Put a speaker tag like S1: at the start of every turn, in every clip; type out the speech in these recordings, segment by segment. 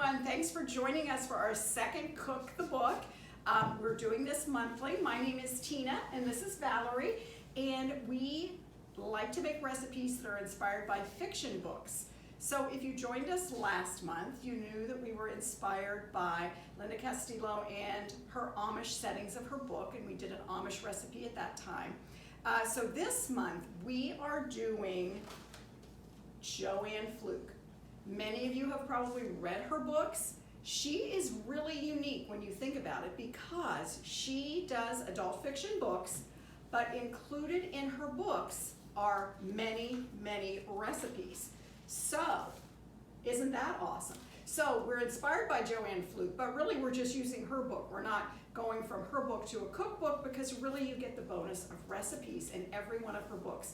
S1: everyone. Thanks for joining us for our second Cook the Book. We're doing this monthly. My name is Tina and this is Valerie, and we like to make recipes that are inspired by fiction books. So if you joined us last month, you knew that we were inspired by Linda Castillo and her Amish settings of her book, and we did an Amish recipe at that time. So this month we are doing Joanne Fluke. Many of you have probably read her books. She is really unique when you think about it because she does adult fiction books, but included in her books are many, many recipes. So, isn't that awesome? So we're inspired by Joanne Fluke, but really we're just using her book. We're not going from her book to a cookbook because really you get the bonus of recipes in every one of her books.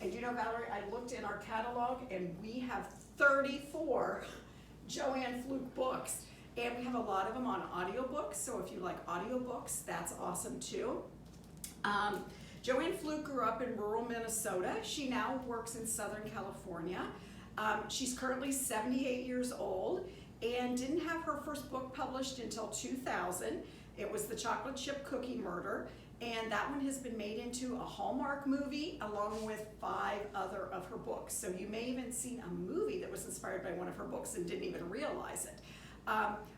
S1: And you know, Valerie, I looked in our catalog and we have 34 Joanne Fluke books. And we have a lot of them on audiobooks, so if you like audiobooks, that's awesome too. Joanne Fluke grew up in rural Minnesota. She now works in Southern California. She's currently 78 years old and didn't have her first book published until 2000. It was The Chocolate Chip Cookie Murder, and that one has been made into a Hallmark movie along with 5 other of her books. So you may even seen a movie that was inspired by one of her books and didn't even realize it.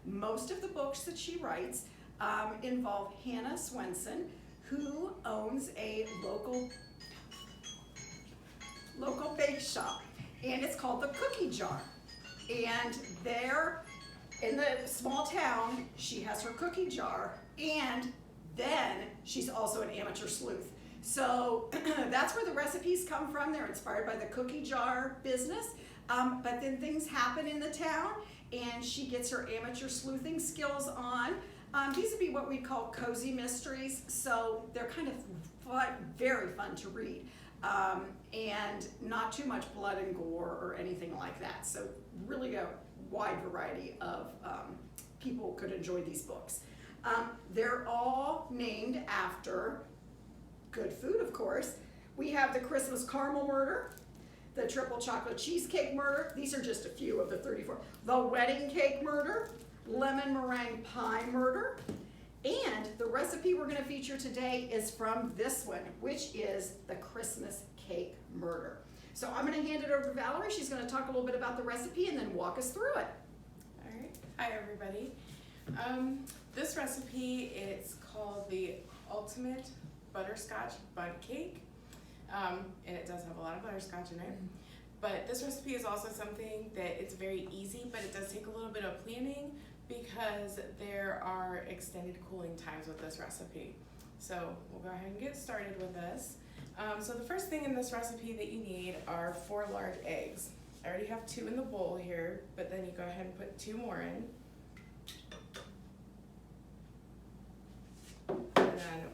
S1: Most of the books that she writes involve Hannah Swensen, who owns a local bake shop, and it's called the Cookie Jar. And there in the small town, she has her cookie jar, and then she's also an amateur sleuth. So that's where the recipes come from. They're inspired by the cookie jar business, but then things happen in the town and she gets her amateur sleuthing skills on. These would be what we call cozy mysteries, so they're kind of fun, very fun to read, and not too much blood and gore or anything like that. So really a wide variety of people could enjoy these books. They're all named after good food, of course. We have the Christmas Caramel Murder, the Triple Chocolate Cheesecake Murder. These are just a few of the 34. The Wedding Cake Murder, Lemon Meringue Pie Murder, and the recipe we're going to feature today is from this one, which is the Christmas Cake Murder. So I'm going to hand it over to Valerie. She's going to talk a little bit about the recipe and then walk us through it.
S2: All right. Hi, everybody. This recipe, it's called the Ultimate Butterscotch Bundt Cake, and it does have a lot of butterscotch in it. But this recipe is also something that it's very easy, but it does take a little bit of planning because there are extended cooling times with this recipe. So we'll go ahead and get started with this. So the first thing in this recipe that you need are 4 large eggs. I already have 2 in the bowl here, but then you go ahead and put 2 more in. And then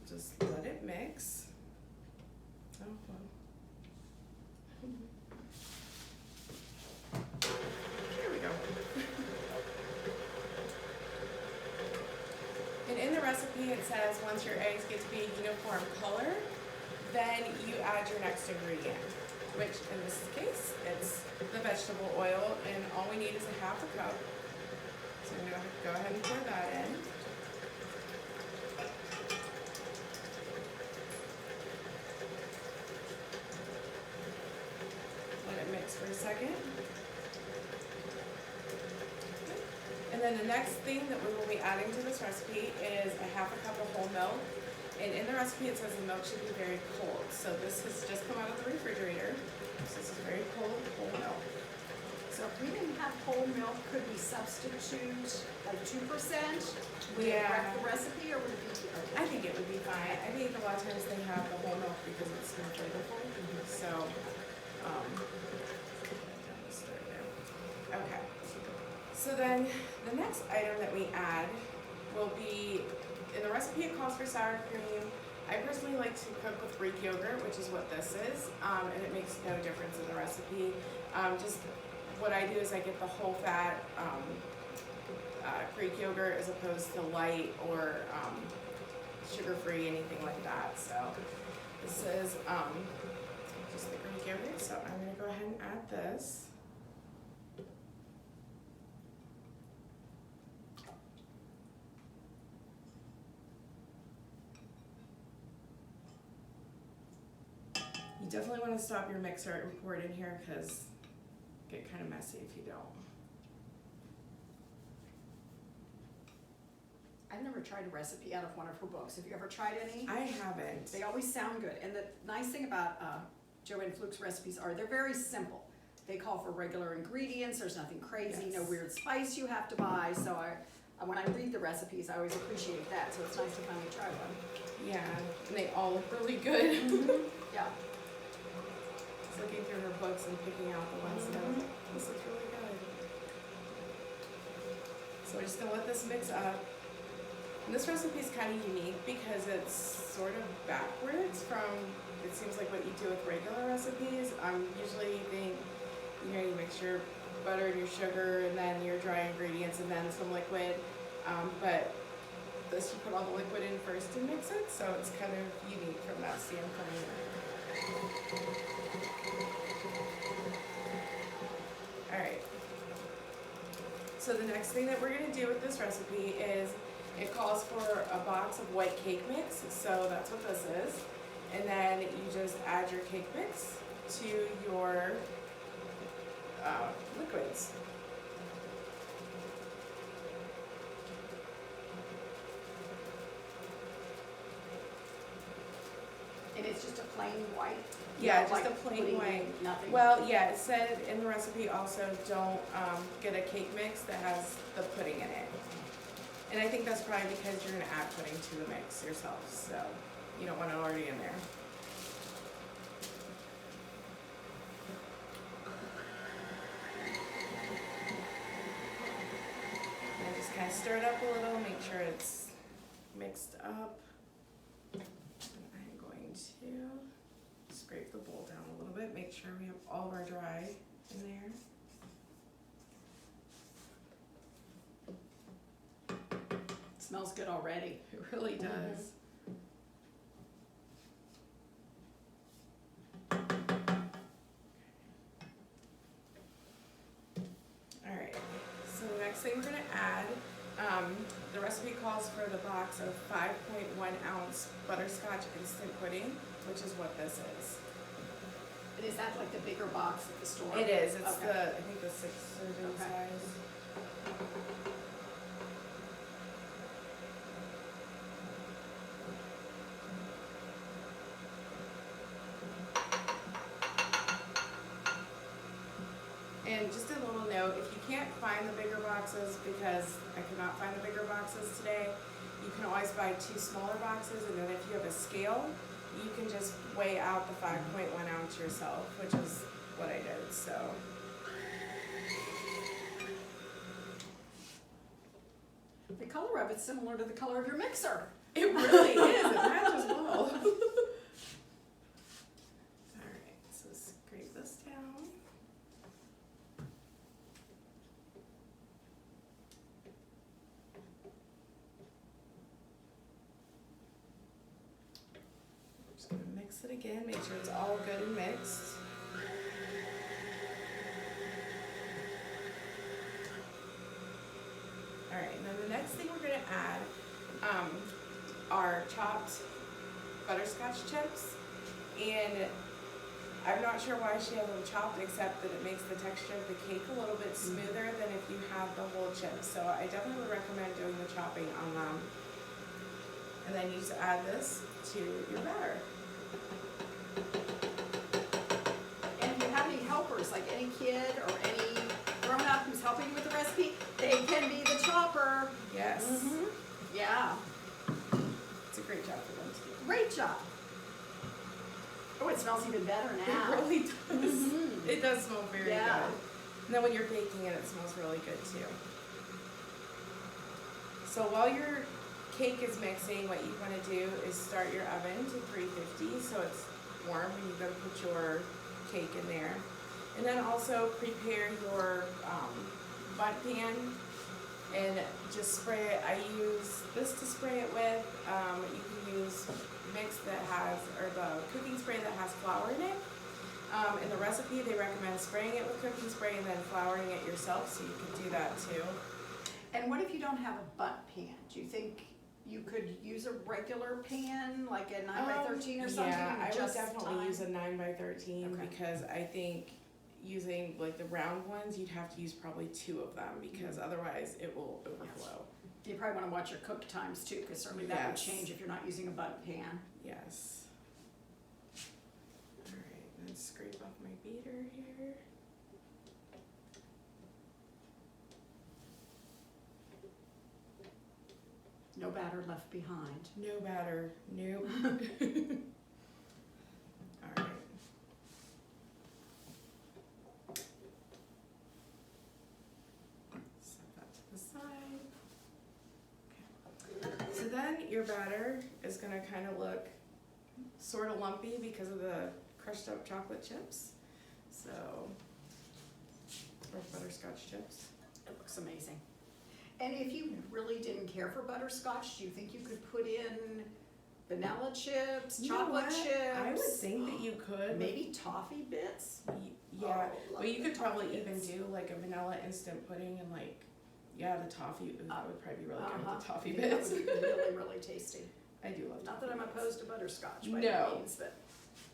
S2: just let it mix. Oh, well. There we go. And in the recipe it says once your eggs get to be a uniform color, then you add your next ingredient, which in this case it's the vegetable oil, and all we need is a 1/2 cup. So I'm going to go ahead and pour that in. For a second. And then the next thing that we will be adding to this recipe is a 1/2 cup of whole milk. And in the recipe it says the milk should be very cold. So this has just come out of the refrigerator. So this is very cold whole milk.
S1: So if we didn't have whole milk, could we substitute like 2%? Would it correct the recipe, or would it be okay?
S2: I think it would be fine. I think a lot of times they have the whole milk because it's more flavorful. So okay, so then the next item that we add will be, in the recipe it calls for sour cream. I personally like to cook with Greek yogurt, which is what this is, and it makes no difference in the recipe. Just what I do is I get the whole fat Greek yogurt as opposed to light or sugar-free, anything like that. So this is just the Greek yogurt, so I'm going to go ahead and add this. definitely want to stop your mixer and pour it in here because it get kind of messy if you don't.
S1: I've never tried a recipe out of one of her books. Have you ever tried any?
S2: I haven't.
S1: They always sound good. And the nice thing about Joanne Fluke's recipes are they're very simple. They call for regular ingredients. There's nothing crazy,
S2: Yes.
S1: no weird spice you have to buy. So when I read the recipes, I always appreciate that. So it's nice to finally try one.
S2: Yeah, and they all look really good.
S1: Yeah.
S2: Just looking through her books and picking out the ones that this looks really good. So we're just gonna let this mix up. And this recipe is kind of unique because it's sort of backwards from, it seems like what you do with regular recipes. Usually you think, you mix your butter and your sugar and then your dry ingredients and then some liquid. But this, you put all the liquid in first and mix it, so it's kind of unique from that standpoint. Alright. So the next thing that we're going to do with this recipe is it calls for a box of white cake mix, so that's what this is. And then you just add your cake mix to your liquids.
S1: And it's just a plain white?
S2: Yeah,
S1: No,
S2: just
S1: like
S2: a plain
S1: pudding,
S2: white.
S1: Nothing?
S2: Well, yeah, it said in the recipe also don't get a cake mix that has the pudding in it. And I think that's probably because you're going to add pudding to the mix yourself, so you don't want it already in there. And just kind of stir it up a little, make sure it's mixed up. And I'm going to scrape the bowl down a little bit, make sure we have all of our dry in there.
S1: Smells good already.
S2: It really does. Alright, so the next thing we're going to add, the recipe calls for the box of 5.1 ounce butterscotch instant pudding, which is what this is.
S1: And is that like the bigger box at the store?
S2: It is, it's
S1: Okay.
S2: I think the 6 serving
S1: Okay.
S2: size. And just a little note, if you can't find the bigger boxes, because I could not find the bigger boxes today, you can always buy 2 smaller boxes, and then if you have a scale, you can just weigh out the 5.1 ounce yourself, which is what I did, so.
S1: The color of it's similar to the color of your mixer.
S2: It really is, it matches well. Alright, so scrape this down. Just gonna mix it again, make sure it's all good and mixed. Alright, and then the next thing we're gonna add are chopped butterscotch chips. And I'm not sure why she has them chopped, except that it makes the texture of the cake a little bit smoother than if you have the whole chips. So I definitely would recommend doing the chopping on them. And then you just add this to your batter.
S1: And if you have any helpers, like any kid or any grown-up who's helping you with the recipe, they can be the chopper.
S2: Yes.
S1: Yeah,
S2: It's a great job for them to do.
S1: great job. Oh, it smells even better now.
S2: It really does. It does smell very
S1: Yeah.
S2: good. And then when you're baking it, it smells really good too. So while your cake is mixing, what you want to do is start your oven to 350 so it's warm when you go to put your cake in there. And then also prepare your bundt pan and just spray it. I use this to spray it with. You can use mix that has, or the cooking spray that has flour in it. In the recipe, they recommend spraying it with cooking spray and then flouring it yourself, so you can do that too.
S1: And what if you don't have a bundt pan? Do you think you could use a regular pan, like a 9x13 or something?
S2: Yeah, I would
S1: just
S2: definitely
S1: time?
S2: use a 9x13
S1: Okay.
S2: because I think using like the round ones, you'd have to use probably 2 of them because otherwise it will overflow.
S1: You probably want to watch your cook times too, because certainly that would
S2: Yes.
S1: change if you're not using a bunt pan.
S2: Yes. Alright, then scrape off my beater here.
S1: No batter left behind.
S2: No batter, nope. Alright. Set that to the side. Okay. So then your batter is gonna kind of look sort of lumpy because of the crushed up chocolate chips. So, or butterscotch chips.
S1: It looks amazing. And if you really didn't care for butterscotch, do you think you could put in vanilla chips,
S2: You know
S1: chocolate
S2: what?
S1: chips?
S2: I would think that you could.
S1: Maybe toffee bits?
S2: Yeah,
S1: Oh,
S2: but you
S1: love
S2: could
S1: the
S2: probably
S1: toffee
S2: even
S1: bits.
S2: do like a vanilla instant pudding and like, yeah, the toffee, that would probably be really good
S1: Uh-huh.
S2: with the toffee
S1: I think
S2: bits.
S1: That would be really, really tasty.
S2: I do love
S1: Not
S2: toffee
S1: that I'm
S2: bits.
S1: opposed to butterscotch by
S2: No.
S1: any means, but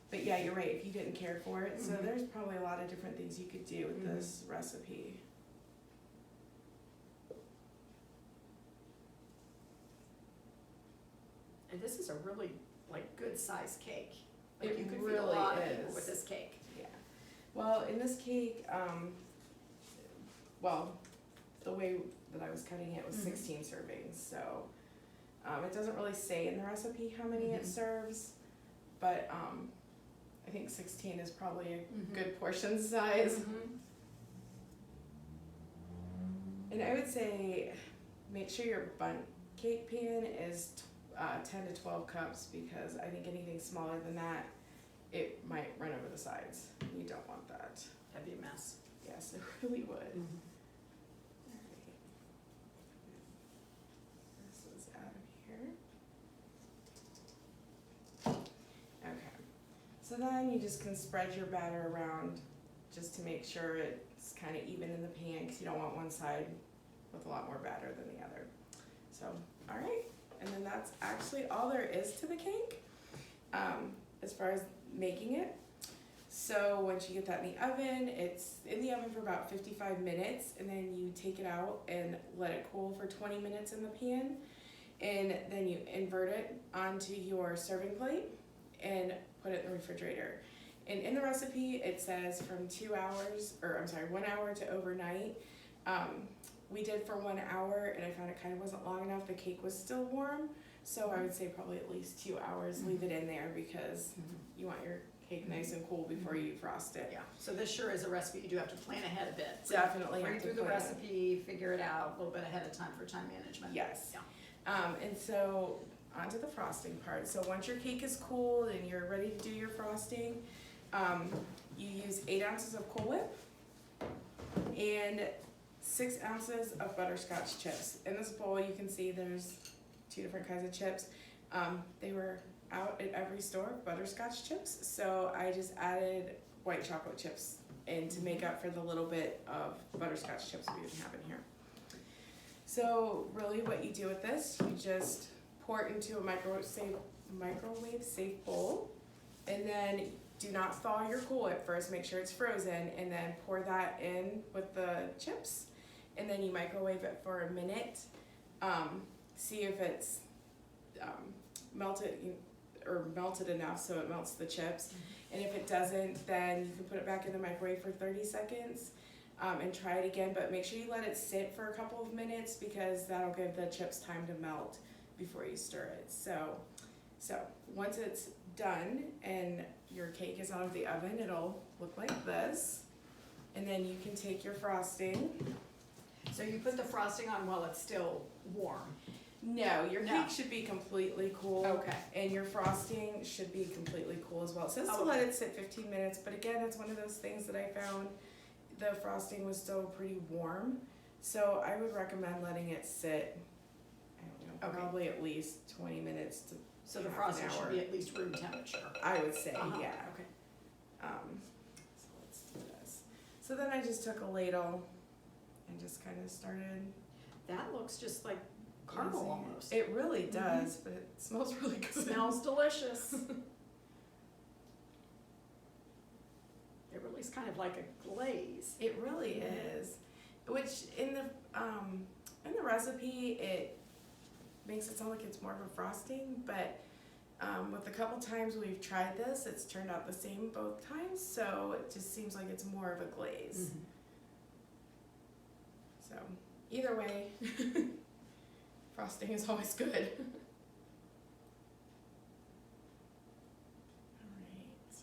S2: But yeah, you're right, if you didn't care for it, so
S1: Mhm.
S2: there's probably a lot of different things you could do with
S1: Mhm.
S2: this recipe.
S1: and this is a really like good sized cake. Like
S2: It
S1: you could feed a
S2: really
S1: lot of people
S2: is.
S1: with this cake.
S2: Yeah. Well, in this cake, well, the way that I was cutting it was
S1: Mhm.
S2: 16 servings, so it doesn't really say in the recipe how many it
S1: Mhm.
S2: serves, but I think 16 is probably a
S1: Mhm.
S2: good portion size.
S1: Mhm.
S2: And I would say make sure your bundt cake pan is 10 to 12 cups because I think anything smaller than that, it might run over the sides. You don't want that.
S1: That'd be a mess.
S2: Yes, it really would.
S1: Mm-hmm.
S2: Alright. This is out of here. Okay. So then you just can spread your batter around just to make sure it's kind of even in the pan because you don't want one side with a lot more batter than the other. So, alright. And then that's actually all there is to the cake as far as making it. So once you get that in the oven, it's in the oven for about 55 minutes and then you take it out and let it cool for 20 minutes in the pan. And then you invert it onto your serving plate and put it in the refrigerator. And in the recipe, it says from 1 hour to overnight. We did for 1 hour and I found it kind of wasn't long enough. The cake was still warm. So I would say probably at least 2 hours, leave it in there because you want your cake nice and cool before you frost it.
S1: Yeah, so this sure is a recipe you do have to plan ahead a bit. So
S2: Definitely have
S1: read
S2: to
S1: through the
S2: plan.
S1: recipe, figure it out a little bit ahead of time for time management.
S2: Yes.
S1: Yeah.
S2: And so onto the frosting part. So once your cake is cooled and you're ready to do your frosting, you use 8 ounces of Cool Whip and 6 ounces of butterscotch chips. In this bowl you can see there's 2 different kinds of chips. They were out at every store, butterscotch chips, so I just added white chocolate chips in to make up for the little bit of butterscotch chips we didn't have in here. So really what you do with this, you just pour it into a microwave safe bowl, and then do not thaw your Cool Whip first, make sure it's frozen, and then pour that in with the chips, and then you microwave it for a minute. See if it's melted enough so it melts the chips. And if it doesn't, then you can put it back in the microwave for 30 seconds and try it again, but make sure you let it sit for a couple of minutes because that'll give the chips time to melt before you stir it. So once it's done and your cake is out of the oven, it'll look like this. And then you can take your frosting.
S1: So you put the frosting on while it's still warm.
S2: No, your
S1: No.
S2: cake should be completely cool.
S1: Okay.
S2: And your frosting should be completely cool as well. It says to let it sit 15 minutes, but again, it's one of those things that I found the frosting was still pretty warm. So I would recommend letting it sit, I don't know,
S1: Okay.
S2: probably at least 20 minutes to
S1: So the
S2: half an
S1: frosting should
S2: hour.
S1: be at least room temperature.
S2: I would say,
S1: Uh-huh.
S2: yeah.
S1: Okay.
S2: So let's do this. So then I just took a ladle and just kind of started.
S1: That looks just like caramel
S2: using it.
S1: almost.
S2: It really does, but it smells really good.
S1: Smells delicious. It really is kind of like a glaze.
S2: It really is. Which in the recipe, it makes it sound like it's more of a frosting, but with a couple times we've tried this, it's turned out the same both times, so it just seems like it's more of a glaze. So either way, frosting is always good. Alright.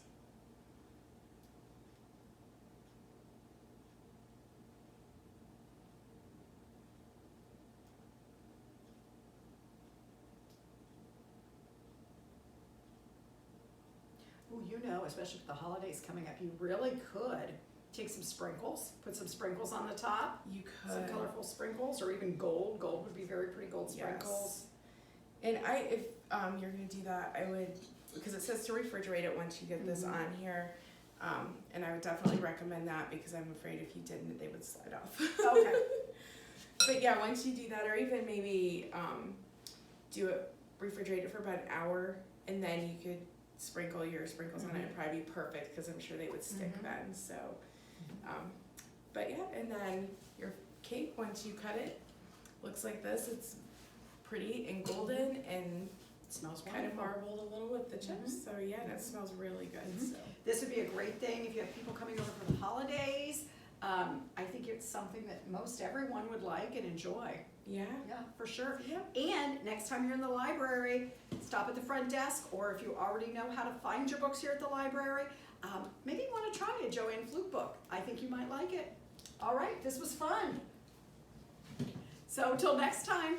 S1: Oh, you know, especially with the holidays coming up, you really could take some sprinkles, put some sprinkles on the top,
S2: You
S1: some
S2: could.
S1: colorful sprinkles, or even gold. Gold would be very pretty, gold sprinkles.
S2: And if you're gonna do that, I would, because it says to refrigerate it once you get this on here, and I would definitely recommend that because I'm afraid if you didn't, they would slide off.
S1: Okay.
S2: But yeah, once you do that, or even maybe do it, refrigerate it for about an hour, and then you could sprinkle your sprinkles on it. It'd probably be perfect because I'm sure they would stick then. So, but yeah, and then your cake, once you cut it, looks like this. It's pretty and golden and
S1: It smells
S2: kind of
S1: wonderful.
S2: marbled a little with the chips. So yeah, and it smells really good. So
S1: This would be a great thing if you have people coming over for the holidays. I think it's something that most everyone would like and enjoy.
S2: yeah,
S1: Yeah, for sure.
S2: yeah.
S1: And next time you're in the library, stop at the front desk, or if you already know how to find your books here at the library, maybe you want to try a Joanne Fluke book. I think you might like it. All right, this was fun. So till next time.